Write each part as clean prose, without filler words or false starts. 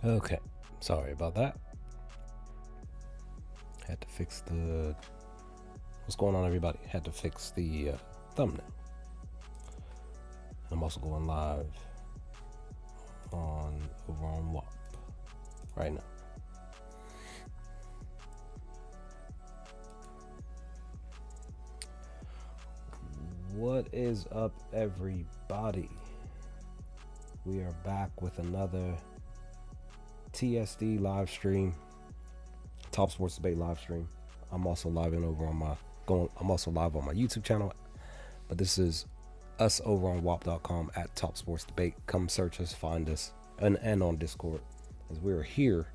Okay, sorry about that. Had to fix the. What's going on, everybody? Had to fix the thumbnail. I'm also going live over on WAP right now. What is up, everybody? We are back with another TSD live stream, Top Sports Debate live stream. I'm also live over on my YouTube channel, but this is us over on WAP.com at Top Sports Debate. Come search us, find us, and on Discord, as we're here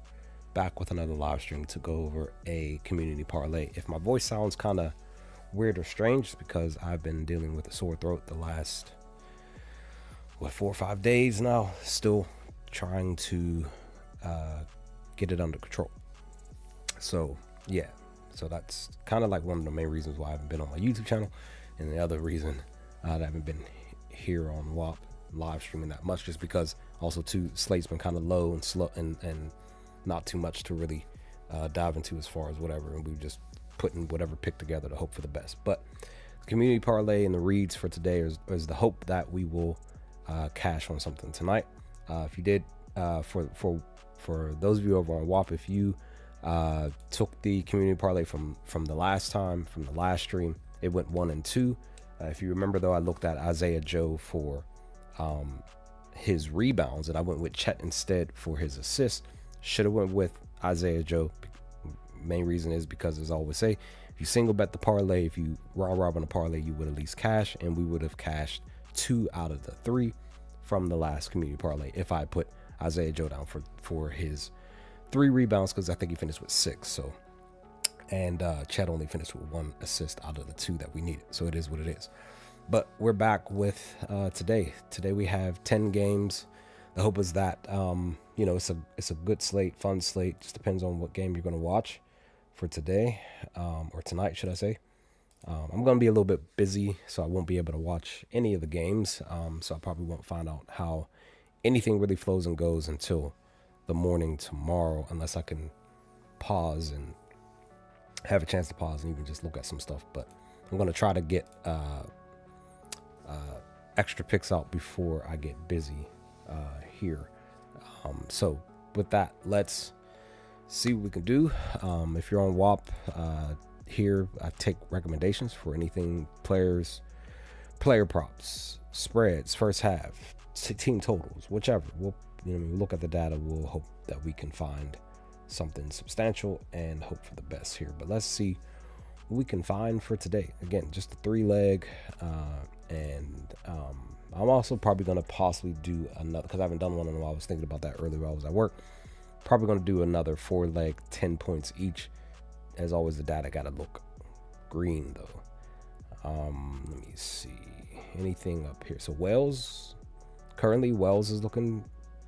back with another live stream to go over a community parlay. If my voice sounds kind of weird or strange, it's because I've been dealing with a sore throat the last 4 or 5 days now, still trying to get it under control. So yeah, so that's kind of like one of the main reasons why I haven't been on my YouTube channel, and the other reason that I haven't been here on WAP live streaming that much, just because also too slate's been kind of low and slow and not too much to really dive into as far as whatever, and we've just putting whatever pick together to hope for the best. But community parlay and the reads for today is the hope that we will cash on something tonight. If you did, for those of you over on WAP, if you took the community parlay from the last stream, it went 1 and 2. If you remember, though, I looked at Isaiah Joe for his rebounds, and I went with Chet instead for his assists. Should have went with Isaiah Joe. Main reason is because, as I always say, if you single bet the parlay, if you round robin a parlay, you would at least cash, and we would have cashed 2 out of the 3 from the last community parlay if I put Isaiah Joe down for his 3 rebounds, because I think he finished with 6. So, and Chet only finished with 1 assist out of the 2 that we needed. So it is what it is. But we're back with today. Today we have 10 games. The hope is that it's a good slate, fun slate. Just depends on what game you're going to watch for today, or tonight, should I say. I'm going to be a little bit busy, so I won't be able to watch any of the games. So I probably won't find out how anything really flows and goes until the morning tomorrow, unless I can pause and have a chance to pause and even just look at some stuff. But I'm going to try to get extra picks out before I get busy here. So with that, let's see what we can do. If you're on WAP, here I take recommendations for anything player props, spreads, first half, team totals, whichever. We'll look at the data. We'll hope that we can find something substantial and hope for the best here. But let's see what we can find for today. Again, just a 3-leg, and I'm also probably going to possibly do another, because I haven't done one in a while. I was thinking about that earlier while I was at work. Probably going to do another 4-leg, 10 points each. As always, the data got to look green, though. Let me see. Anything up here? So currently Wells is looking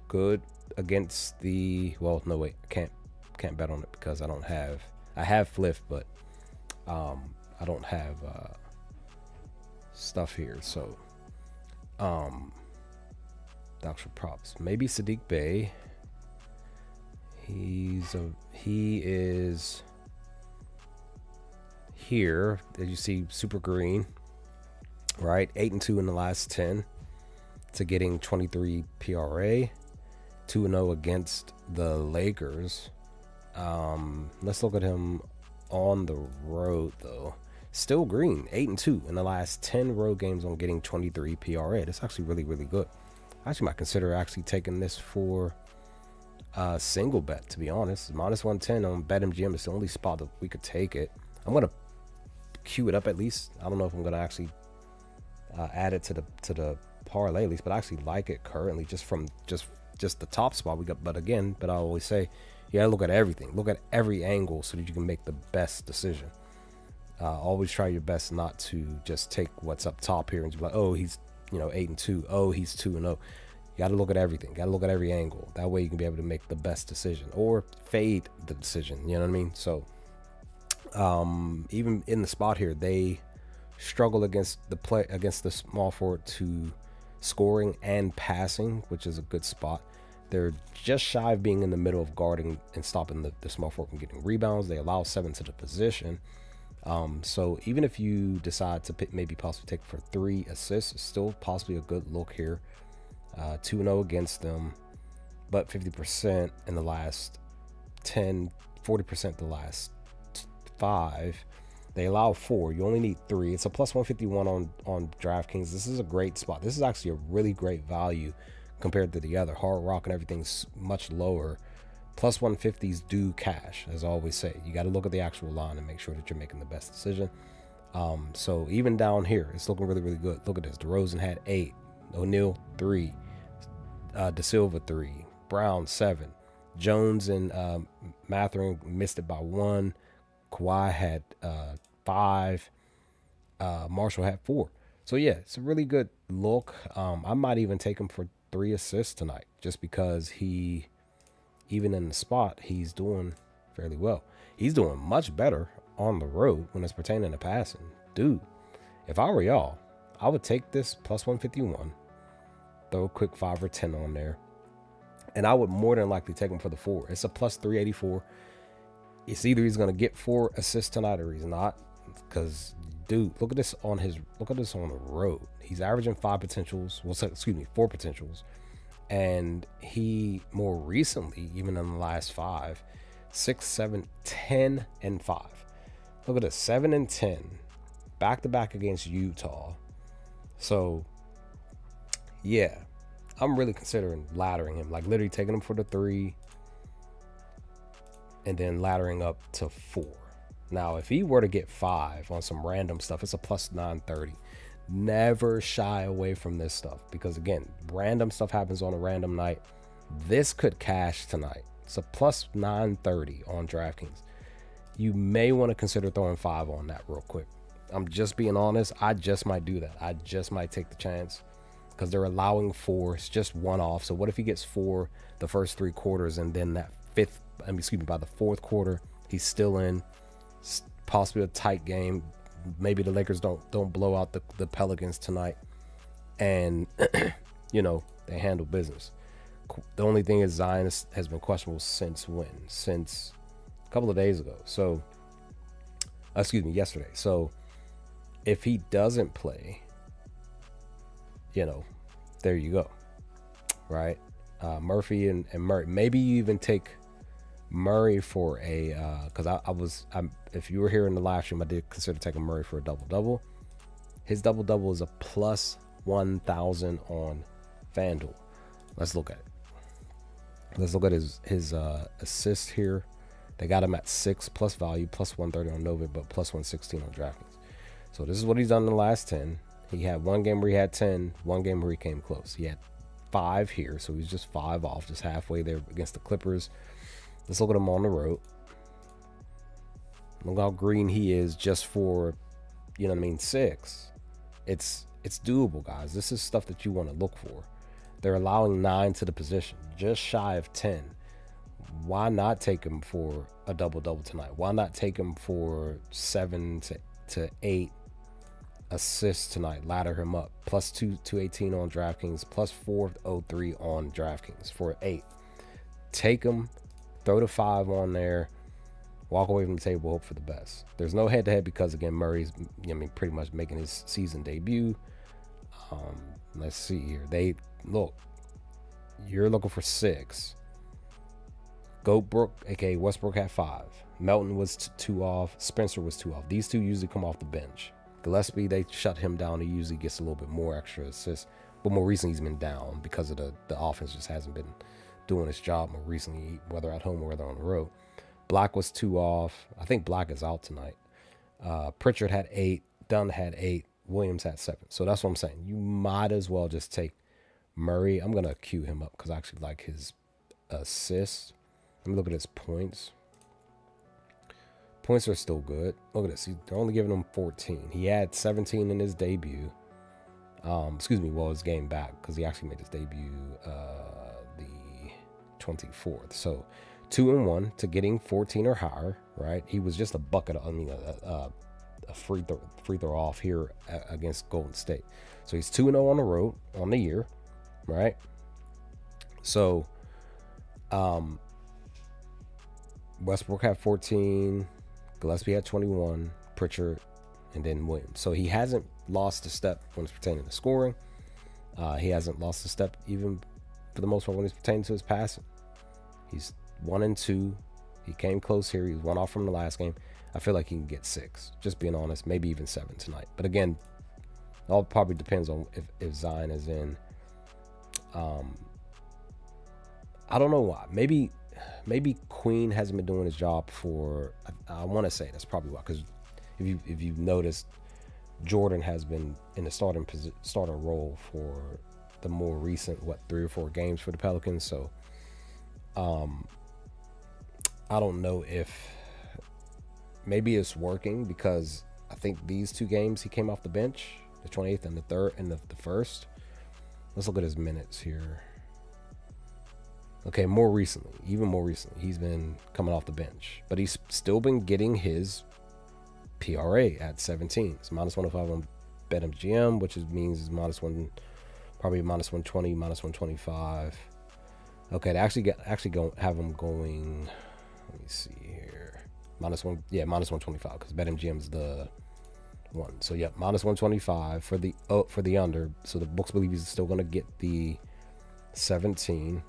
good against the, well, no, wait, I can't bet on it because I have Fliff, but I don't have stuff here. So Dr. Props, maybe Sadiq Bey. He is here, as you see, super green, right? 8-2 in the last 10 to getting 23 PRA, 2-0 against the Lakers. Let's look at him on the road, though. Still green, 8-2 in the last 10 road games on getting 23 PRA. That's actually really, really good. I actually might consider actually taking this for single bet, to be honest. -110 on BetMGM is the only spot that we could take it. I'm gonna queue it up at least. I don't know if I'm gonna actually add it to the parlay at least, but I actually like it currently just from just the top spot we got. But I always say you gotta look at everything, look at every angle so that you can make the best decision. Always try your best not to just take what's up top here and be like, oh, he's 8-2, oh, he's 2-0. You got to look at everything. Got to look at every angle. That way you can be able to make the best decision or fade the decision. You know what I mean? So even in the spot here, they struggle against the small forward to scoring and passing, which is a good spot. They're just shy of being in the middle of guarding and stopping the small forward from getting rebounds. They allow 7 to the position. So even if you decide to maybe possibly take for 3 assists, it's still possibly a good look here. 2-0 against them, but 50% in the last 10, 40% the last 5. They allow 4. You only need 3. It's a plus 151 on DraftKings. This is a great spot. This is actually a really great value compared to the other. Hard Rock and everything's much lower. Plus 150s do cash, as I always say. You got to look at the actual line and make sure that you're making the best decision. So even down here, it's looking really, really good. Look at this. DeRozan had 8. O'Neal, 3. De Silva, 3. Brown, 7. Jones and Mathurin missed it by 1. Kawhi had 5. Marshall had 4. So yeah, it's a really good look. I might even take him for 3 assists tonight, just because even in the spot, he's doing fairly well. He's doing much better on the road when it's pertaining to passing. Dude, if I were y'all, I would take this plus 151, throw a quick 5 or 10 on there, and I would more than likely take him for the 4. It's a plus 384. It's either he's going to get 4 assists tonight or he's not, because dude, look at this on the road. He's averaging 4 potentials, and he more recently, even in the last 5, 6, 7, 10, and 5. Look at this, 7 and 10, back to back against Utah. So yeah, I'm really considering laddering him, like literally taking him for the 3 and then laddering up to 4. Now, if he were to get 5 on some random stuff, it's a plus 930. Never shy away from this stuff, because again, random stuff happens on a random night. This could cash tonight. It's a plus 930 on DraftKings. You may want to consider throwing 5 on that real quick. I'm just being honest. I just might do that. I just might take the chance, because they're allowing 4. It's just 1 off. So what if he gets 4 the first 3 quarters, and then by the 4th quarter, he's still in, possibly a tight game. Maybe the Lakers don't blow out the Pelicans tonight, and they handle business. The only thing is Zion has been questionable since when? Since a couple of days ago. So, yesterday. So, if he doesn't play, there you go, right? Murphy and Murray. Maybe you even take Murray for a because if you were here in the live stream, I did consider taking Murray for a double-double. His double-double is a plus 1,000 on FanDuel. Let's look at it. Let's look at his assists here. They got him at 6 plus value, plus 130 on Novik, but plus 116 on DraftKings. So this is what he's done in the last 10. He had 1 game where he had 10, 1 game where he came close. He had 5 here, so he's just 5 off, just halfway there against the Clippers. Let's look at him on the road. Look how green he is just for, 6. It's doable, guys. This is stuff that you want to look for. They're allowing 9 to the position, just shy of 10. Why not take him for a double-double tonight? Why not take him for 7 to 8 assists tonight? Ladder him up. Plus 218 on DraftKings, plus 403 on DraftKings for 8. Take him. Throw the 5 on there, walk away from the table, hope for the best. There's no head-to-head because, again, Murray's, pretty much making his season debut. Let's see here. You're looking for 6. Goatbrook, aka Westbrook, had 5. Melton was 2 off. Spencer was 2 off. These 2 usually come off the bench. Gillespie, they shut him down. He usually gets a little bit more extra assists, but more recently he's been down because of the offense just hasn't been doing his job more recently, whether at home or whether on the road. Black was 2 off. I think Black is out tonight. Pritchard had 8. Dunn had 8. Williams had 7. So that's what I'm saying. You might as well just take Murray. I'm going to queue him up because I actually like his assists. Let me look at his points. Points are still good. Look at this. They're only giving him 14. He had 17 in his debut. His game back, because he actually made his debut the 24th. So 2-1 to getting 14 or higher, right? He was just a bucket. A free throw off here against Golden State. So he's 2-0 on the road on the year, right? So Um, Westbrook had 14, Gillespie had 21, Pritchard, and then Williams. So he hasn't lost a step when it's pertaining to scoring. He hasn't lost a step even for the most part when it's pertaining to his passing. He's 1 and 2. He came close here. He was 1 off from the last game. I feel like he can get 6, just being honest, maybe even 7 tonight. But again, it all probably depends on if Zion is in. I don't know why. Maybe Queen hasn't been doing his job for. I want to say that's probably why. Because if you've noticed, Jordan has been in the starter role for the more recent 3 or 4 games for the Pelicans. So, I don't know if maybe it's working because I think these 2 games he came off the bench, the 28th and the 3rd and the 1st. Let's look at his minutes here. Okay, even more recently, he's been coming off the bench, but he's still been getting his PRA at 17. It's -105 on BetMGM, which means it's -1, probably -120, -125. Okay, they actually have him going. Let me see here, -1, yeah, -125 because BetMGM is the one. So yeah, -125 for the under. So the books believe he's still going to get the 17.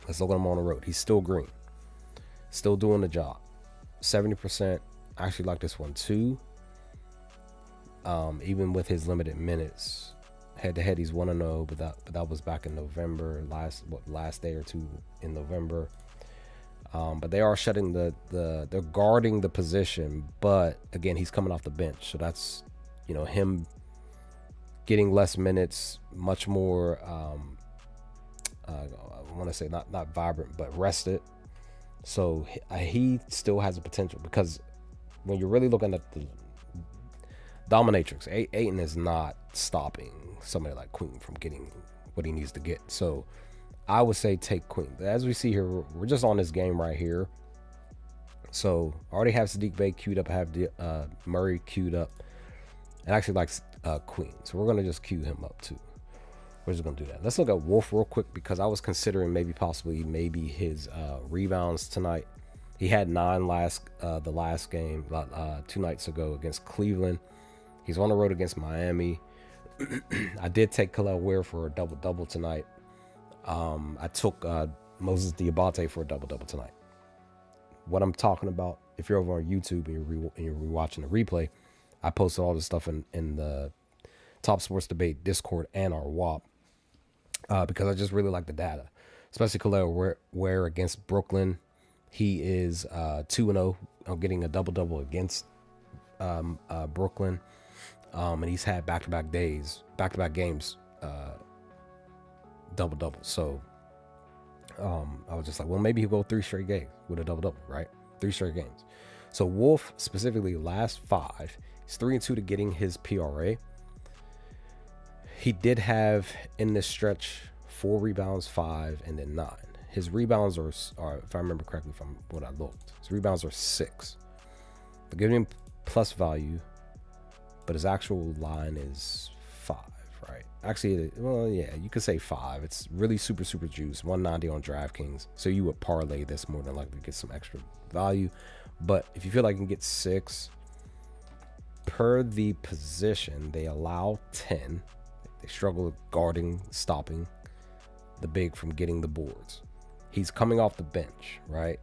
Let's look at him on the road. He's still green, still doing the job. 70%. I actually like this one too. Even with his limited minutes, head to head, he's 1-0, but that was back in November, last day or 2 in November. But they are shutting they're guarding the position, but again, he's coming off the bench, so that's him getting less minutes, much more. I want to say not vibrant, but rested. So he still has a potential because when you're really looking at the dominatrix, Ayton is not stopping somebody like Queen from getting what he needs to get. So I would say take Queen. As we see here, we're just on this game right here. So I already have Sadiq Bey queued up. I have Murray queued up. And I actually like Queen. So we're going to just queue him up too. We're just going to do that. Let's look at Wolf real quick because I was considering maybe his rebounds tonight. He had 9 the last game 2 nights ago against Cleveland. He's on the road against Miami. I did take Kel'el Ware for a double-double tonight. I took Moses Diabate for a double-double tonight. What I'm talking about, if you're over on YouTube and you're rewatching the replay, I posted all this stuff in the Top Sports Debate Discord and our WAP because I just really like the data, especially Kel'el Ware against Brooklyn. He is 2-0 on getting a double-double against Brooklyn. And he's had back-to-back games, double-double. So I was just like, well, maybe he'll go 3 straight games with a double-double, right? 3 straight games. So Wolf, specifically last 5, he's 3-2 to getting his PRA. He did have, in this stretch, 4 rebounds, 5, and then 9. His rebounds are, if I remember correctly from what I looked, his rebounds are 6. They're giving him plus value, but his actual line is 5, right? Actually, well, yeah, you could say 5. It's really super juice, 190 on DraftKings. So you would parlay this more than likely to get some extra value. But if you feel like you can get 6 per the position, they allow 10. They struggle with guarding, stopping the big from getting the boards. He's coming off the bench, right?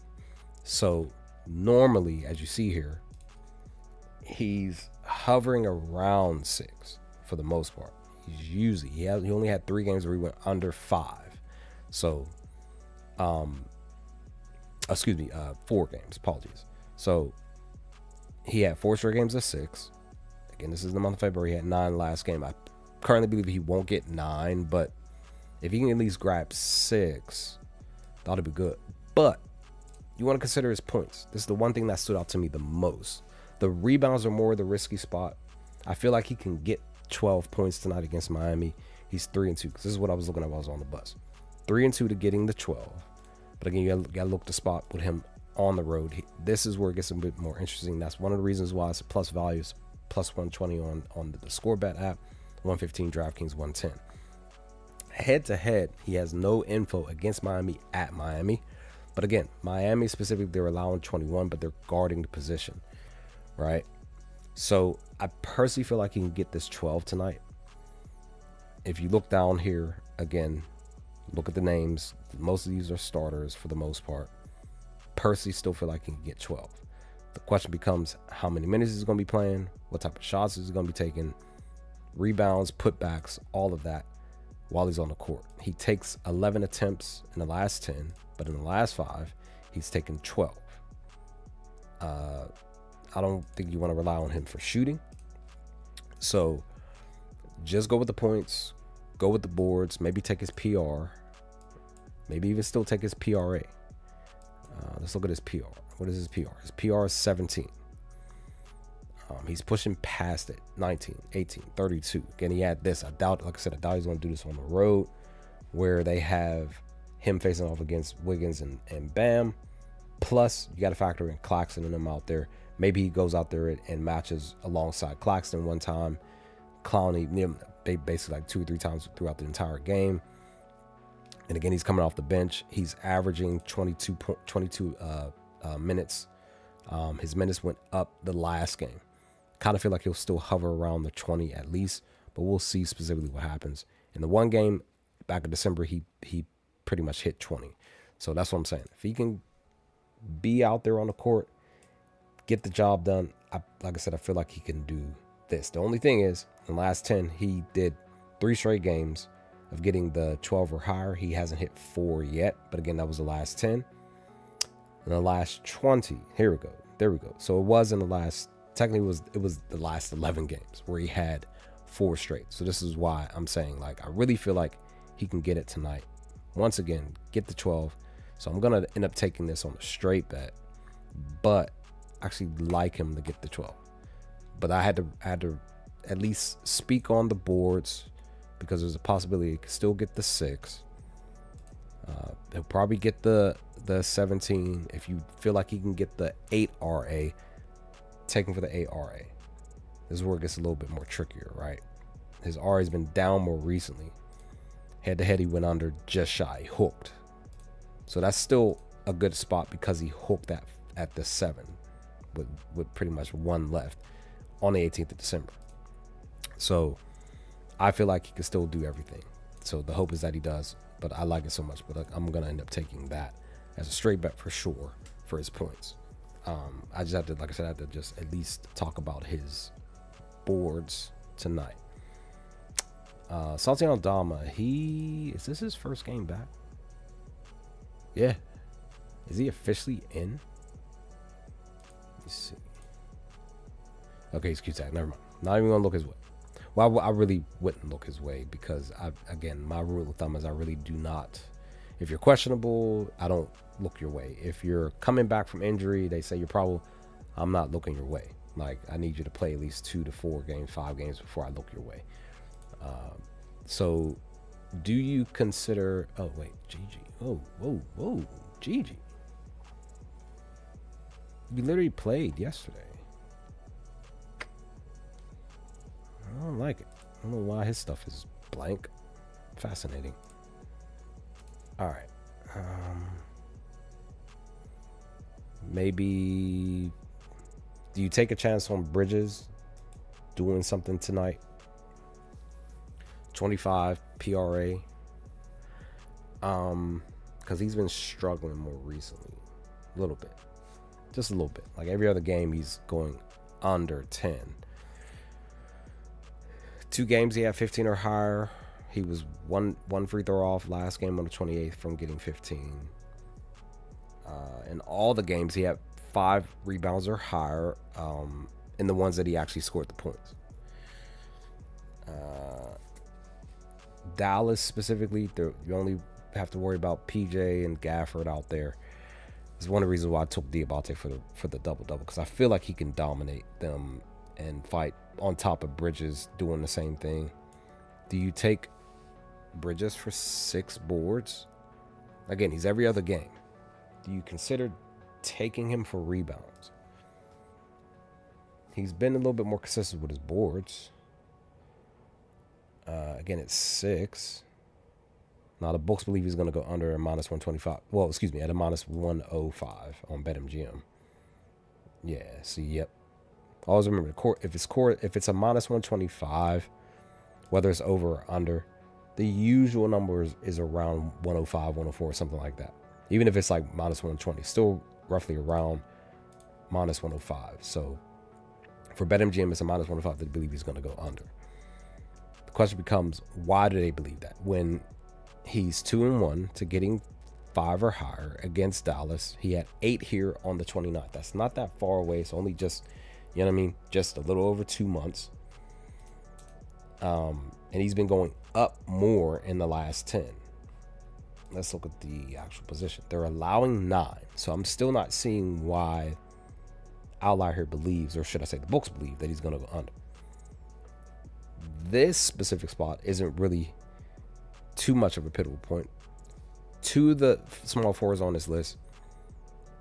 So normally, as you see here, he's hovering around 6 for the most part. He's usually he only had 3 games where he went under 5. So 4 games, apologies. So he had 4 straight games of 6. Again, this is the month of February. He had 9 last game. I currently believe he won't get 9, but if he can at least grab 6, that'll be good. But you want to consider his points. This is the one thing that stood out to me the most. The rebounds are more the risky spot. I feel like he can get 12 points tonight against Miami. He's 3-2. Because this is what I was looking at while I was on the bus. 3-2 to getting the 12. But again, you got to look the spot with him on the road. This is where it gets a bit more interesting. That's one of the reasons why it's a plus value. It's plus 120 on the score bet app. 115 DraftKings 110. Head to head, he has no info against Miami at Miami. But again, Miami specifically, they're allowing 21, but they're guarding the position, right? So I personally feel like he can get this 12 tonight. If you look down here again, look at the names. Most of these are starters for the most part. Personally, still feel like he can get 12. The question becomes how many minutes he's going to be playing, what type of shots he's going to be taking, rebounds, putbacks, all of that while he's on the court. He takes 11 attempts in the last 10, but in the last 5, he's taken 12. I don't think you want to rely on him for shooting. So just go with the points, go with the boards, maybe take his PR, maybe even still take his PRA. Let's look at his PR. What is his PR? His PR is 17. He's pushing past it. 19, 18, 32. Again, he had this. I doubt he's going to do this on the road where they have him facing off against Wiggins and Bam. Plus, you got to factor in Claxton and them out there. Maybe he goes out there and matches alongside Claxton one time. Clowney, basically like 2 or 3 times throughout the entire game. And again, he's coming off the bench. He's averaging 22 minutes. His minutes went up the last game. Kind of feel like he'll still hover around the 20 at least, but we'll see specifically what happens. In the one game back in December, he pretty much hit 20. So that's what I'm saying. If he can be out there on the court, get the job done, like I said, I feel like he can do this. The only thing is, in the last 10, he did 3 straight games of getting the 12 or higher. He hasn't hit 4 yet, but again, that was the last 10. In the last 20, here we go. There we go. So it was in the last, technically it was the last 11 games where he had 4 straight. So this is why I'm saying, like, I really feel like he can get it tonight. Once again, get the 12. So I'm going to end up taking this on a straight bet, but I actually like him to get the 12. But I had to at least speak on the boards because there's a possibility he could still get the 6. He'll probably get the 17. If you feel like he can get the 8 RA, take him for the 8 RA. This is where it gets a little bit more trickier, right? His RA has been down more recently. Head to head, he went under just shy. He hooked. So that's still a good spot because he hooked that at the 7 with pretty much 1 left on the 18th of December. So I feel like he can still do everything. So the hope is that he does, but I like it so much. But I'm going to end up taking that as a straight bet for sure for his points. I just have to, like I said, I have to just at least talk about his boards tonight. Santi Aldama, is this his first game back? Yeah. Is he officially in? Let's see. Okay, he's Q-Tag. Never mind. Not even going to look his way. Well, I really wouldn't look his way because, again, my rule of thumb is I really do not. If you're questionable, I don't look your way. If you're coming back from injury, they say you're probable, I'm not looking your way. Like, I need you to play at least 2 to 4 games, 5 games before I look your way. So, do you consider... Oh, wait, Gigi. Whoa, Gigi. You literally played yesterday. I don't like it. I don't know why his stuff is blank. Fascinating. All right. Maybe... Do you take a chance on Bridges doing something tonight? 25 PRA. Because he's been struggling more recently. A little bit. Just a little bit. Like every other game, he's going under 10. 2 games he had 15 or higher. He was one free throw off last game on the 28th from getting 15. In all the games, he had 5 rebounds or higher in the ones that he actually scored the points. Dallas specifically, you only have to worry about PJ and Gafford out there. It's one of the reasons why I took Diabate for the double-double, because I feel like he can dominate them and fight on top of Bridges doing the same thing. Do you take Bridges for 6 boards? Again, he's every other game. Do you consider taking him for rebounds? He's been a little bit more consistent with his boards. Again, it's 6. Now the books believe he's going to go under a minus 125. Well, excuse me, at a minus 105 on BetMGM. Yeah, see, yep. Always remember, if it's a minus 125, whether it's over or under, the usual number is around 105, 104, something like that. Even if it's like minus 120, still roughly around minus 105. So for BetMGM, it's a minus 105 they believe he's going to go under. The question becomes, why do they believe that? When he's 2-1 to getting 5 or higher against Dallas. He had 8 here on the 29th. That's not that far away. It's only just, you know what I mean? Just a little over 2 months. And he's been going up more in the last 10. Let's look at the actual position. They're allowing 9. So I'm still not seeing why Outlier here believes, or should I say the books believe, that he's going to go under. This specific spot isn't really too much of a pivotal point. 2 of the small forwards on this list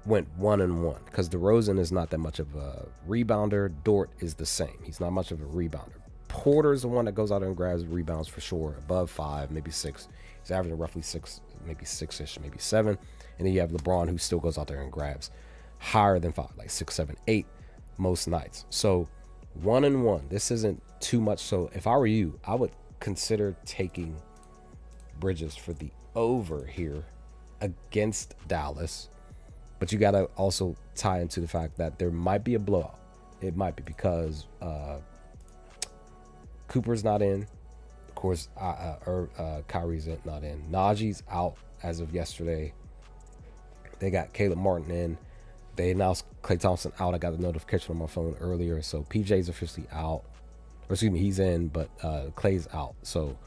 went 1-1 because DeRozan is not that much of a rebounder. Dort is the same. He's not much of a rebounder. Porter's the one that goes out there and grabs rebounds for sure, above 5, maybe 6. He's averaging roughly 6, maybe 6-ish, maybe 7. And then you have LeBron, who still goes out there and grabs higher than 5, like 6, 7, 8 most nights. So 1-1. This isn't too much. So if I were you, I would consider taking Bridges for the over here against Dallas. But you got to also tie into the fact that there might be a blowout. It might be because Cooper's not in. Of course, Kyrie's not in. Najee's out as of yesterday. They got Caleb Martin in. They announced Klay Thompson out. I got the notification on my phone earlier. So PJ's officially out. Or excuse me, he's in, but Klay's out. So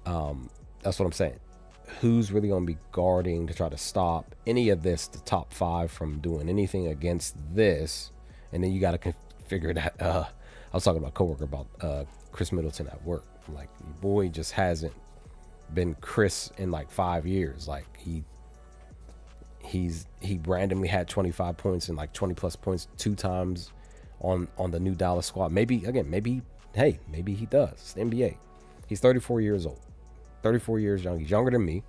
that's what I'm saying. Who's really going to be guarding to try to stop any of this, the top 5, from doing anything against this? And then you got to figure that. I was talking to my coworker about Chris Middleton at work. I'm like, your boy just hasn't been Chris in like 5 years. Like he randomly had 25 points and like 20 plus points 2 times on the new Dallas squad. Maybe he does. It's the NBA. He's 34 years old. 34 years young. He's younger than me.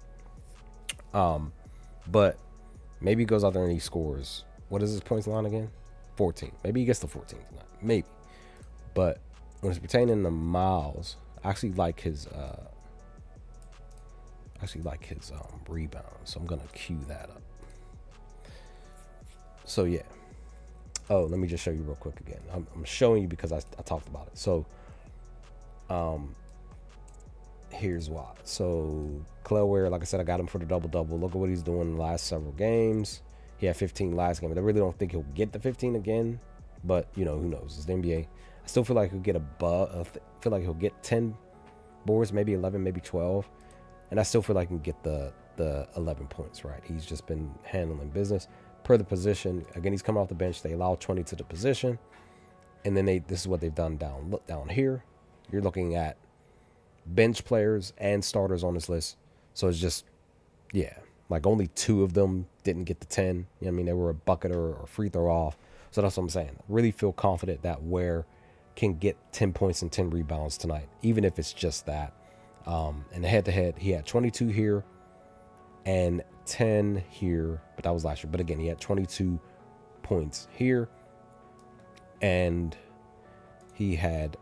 But maybe he goes out there and he scores. What is his points line again? 14. Maybe he gets the 14th line. Maybe. But when it's pertaining to Miles, I actually like his rebound. So I'm gonna cue that up. So yeah. Oh, let me just show you real quick again. I'm showing you because I talked about it. So here's why. So Kel'el Ware, like I said, I got him for the double-double. Look at what he's doing in the last several games. He had 15 last game. I really don't think he'll get the 15 again, but you know, who knows? It's the NBA. I still feel like he'll get feel like he'll get 10 boards, maybe 11, maybe 12, and I still feel like he can get the 11 points. Right? He's just been handling business per the position. Again, he's coming off the bench. They allow 20 to the position, and then this is what they've done down here. You're looking at bench players and starters on this list. So it's just, yeah, like only 2 of them didn't get the 10. You know what I mean? They were a bucket or free throw off. So that's what I'm saying. I really feel confident that Ware can get 10 points and 10 rebounds tonight, even if it's just that. And head-to-head, he had 22 here and 10 here, but that was last year. But again, he had 22 points here, and he had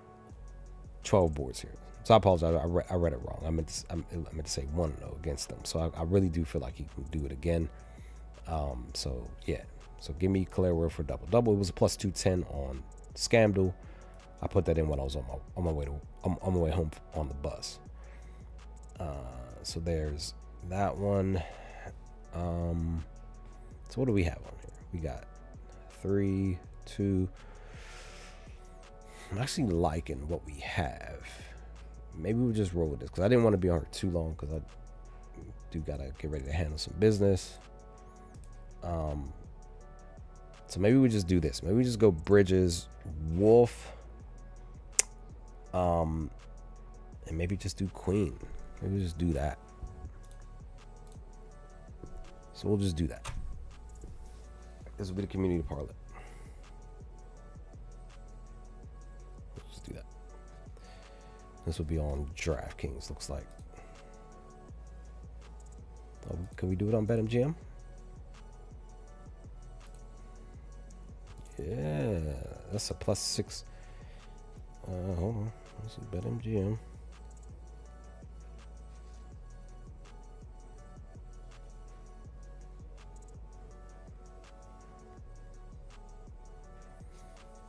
12 boards here. So I apologize. I read it wrong. I meant to say 1-0 against them. So I really do feel like he can do it again. So yeah. So give me Kel'el Ware for double-double. It was a plus 210 on Scamdle. I put that in when I was on my way home on the bus. So there's that one. So what do we have on here? We got 3, 2. I'm actually liking what we have. Maybe we'll just roll with this because I didn't want to be on her too long because I do gotta get ready to handle some business. So maybe we just do this. Maybe we just go Bridges, Wolf, and maybe just do Queen. Maybe we'll just do that. So we'll just do that. This will be the community parlay. Let's just do that. This will be on DraftKings, looks like. Can we do it on BetMGM? Yeah, that's a +6. Hold on. Let's see, BetMGM.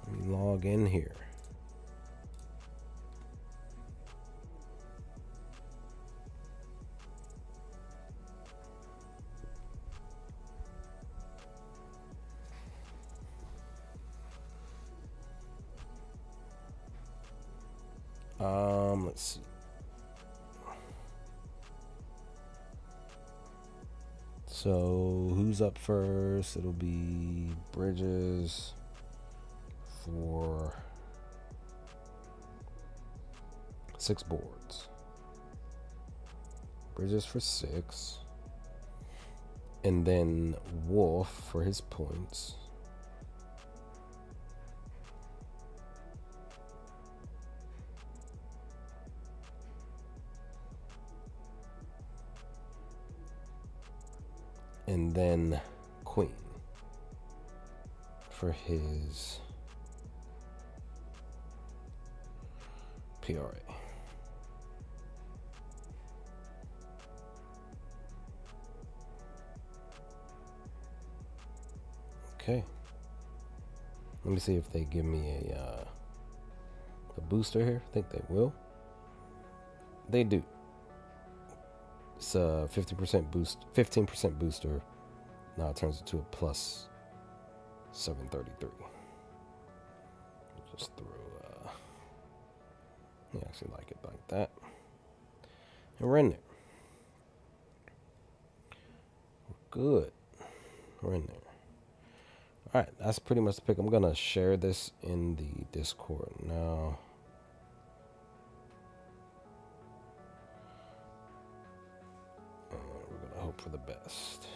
Let me log in here. Let's see. So who's up first? It'll be Bridges for 6 boards. Bridges for 6. And then Wolf for his points. And then Queen for his PRA. Okay. Let me see if they give me a booster here. I think they will. They do. It's a 50% boost, 15% booster. Now it turns into a plus 733. Just throw, I actually like it like that. And we're in there. Good. We're in there. All right, that's pretty much the pick. I'm gonna share this in the Discord now. We're gonna hope for the best.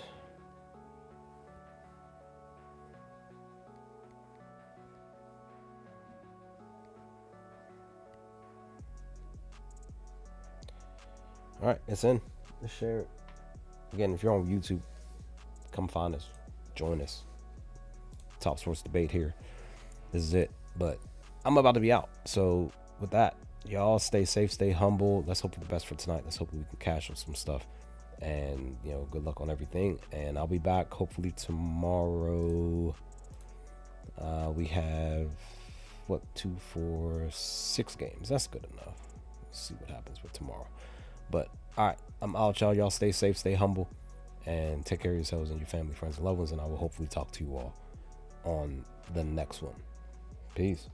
All right, it's in. Let's share it. Again, if you're on YouTube, come find us, join us. Top Sports Debate here. This is it. But I'm about to be out. So with that, y'all stay safe, stay humble. Let's hope for the best for tonight. Let's hope we can cash on some stuff. And, good luck on everything. And I'll be back hopefully tomorrow. We have, 2, 4, 6 games. That's good enough. Let's see what happens with tomorrow. But, all right, I'm out, y'all. Y'all stay safe, stay humble, and take care of yourselves and your family, friends, and loved ones. And I will hopefully talk to you all on the next one. Peace.